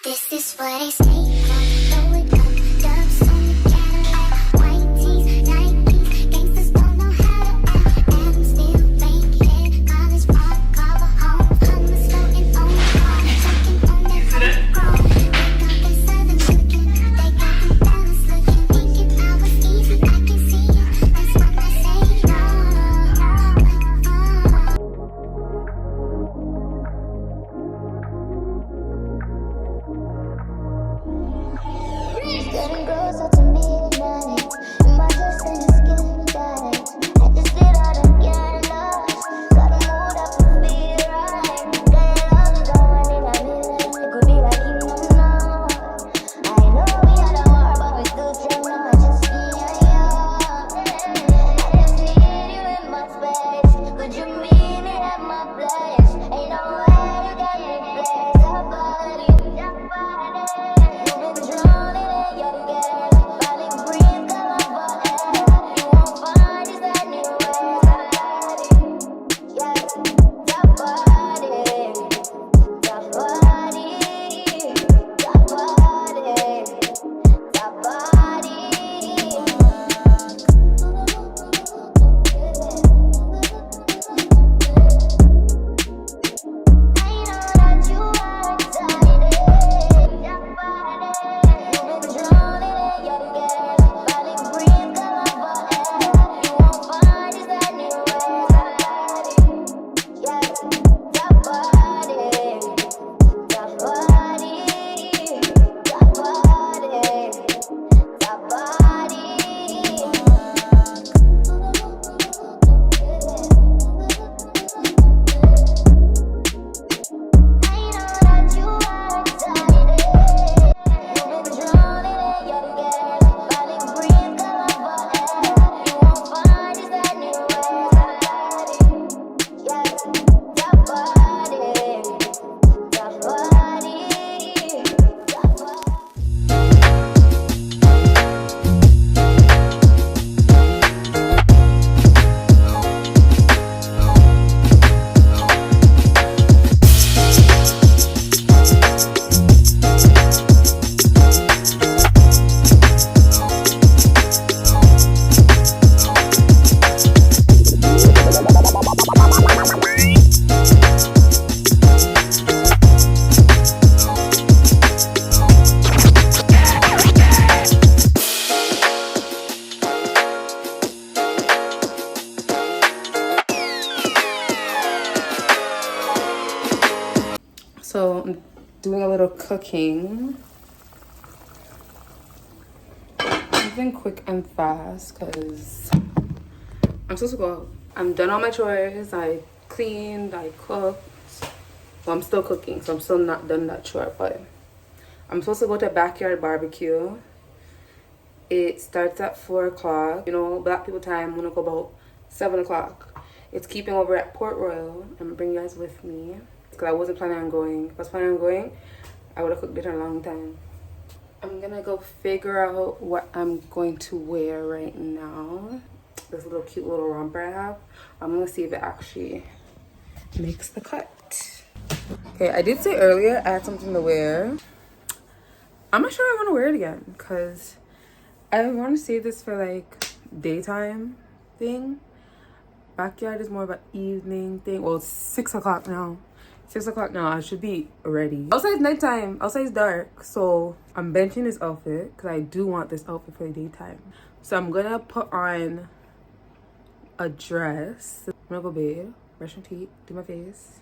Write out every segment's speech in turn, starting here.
This is what they say. Throw it up, dubs on the Cadillac, white tees, Nikes, gangsters don't know how to act, and I'm still making college park, cover home, homeless floating on the car, choking on that coke crawl. They got them southern looking, they got them fellas looking, thinking I was easy, I can see it. That's what I say. Getting closer to midnight, and my destiny is getting guided. I just did all the getting lost, gotta move up to feel right. Getting lost, don't in a minute, it could be like you don't know. I know we had a war, but we still dream on just me and you. I just need you in my space, could you meet me at my place? Ain't no way you can replace your body, your body. You've been drowning in your game, probably breathe color forever. You won't find this anywhere. Yeah, your body, your body, your body, your body. I know that you are excited. Your body, you've been drowning in your game, probably breathe color forever. You won't find this anywhere. Yeah, your body, your body, your body, your I know that you are excited. You've been drowning in your game, probably breathe color forever. You won't find this anywhere. Yeah, your body, your body, your body. So I'm doing a little cooking. I've been quick and fast because I'm supposed to go out. I'm done all my chores. I cleaned, I cooked. Well, I'm still cooking, so I'm still not done that chore, but I'm supposed to go to Backyaad BBQ. It starts at 4 o'clock. You know, black people time, I'm gonna go about 7 o'clock. It's keeping over at Port Royal. I'm gonna bring you guys with me because I wasn't planning on going. If I was planning on going, I would have cooked dinner a long time. I'm gonna go figure out what I'm going to wear right now. This little cute little romper I have. I'm gonna see if it actually makes the cut. Okay, I did say earlier I had something to wear. I'm not sure I want to wear it again because I want to save this for like daytime thing. Backyard is more of an evening thing. Well, it's 6 o'clock now. 6 o'clock now. I should be ready. Outside's nighttime. Outside's dark. So I'm benching this outfit because I do want this outfit for the daytime. So I'm gonna put on a dress. I'm gonna go bathe, brush my teeth, do my face,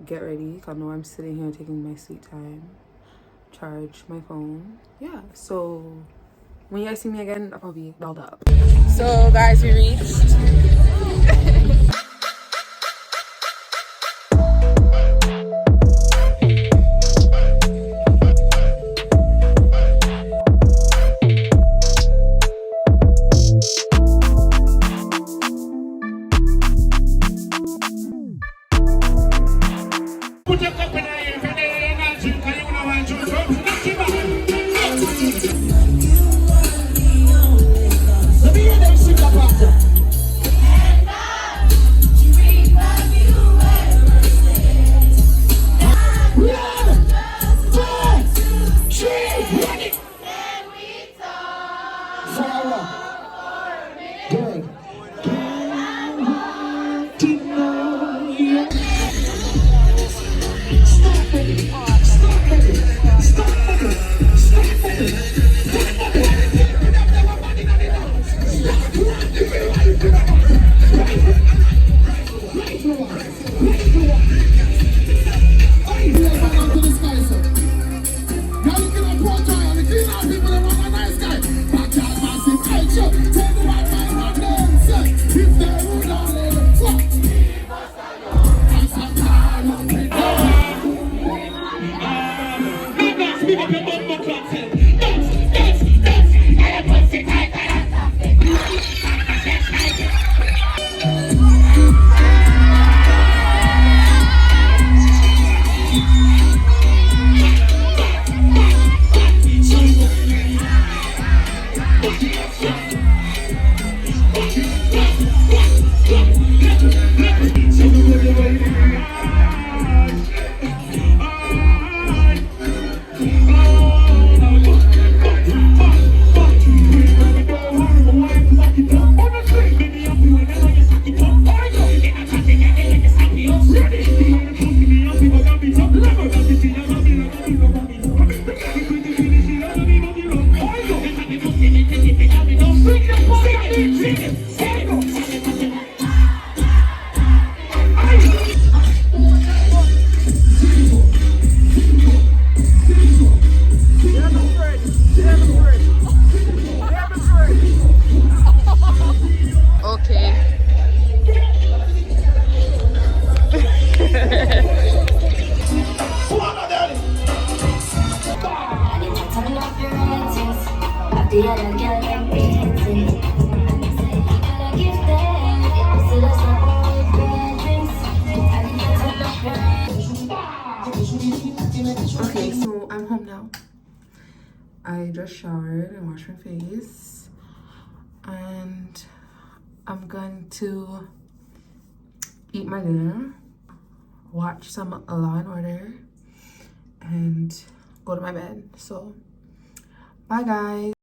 get ready because I know I'm sitting here taking my sweet time, charge my phone. Yeah, so when you guys see me again, I'll probably be dolled up. So guys, we reached. I just showered and washed my face, and I'm going to eat my dinner, watch some Law and Order, and go to my bed. So bye guys.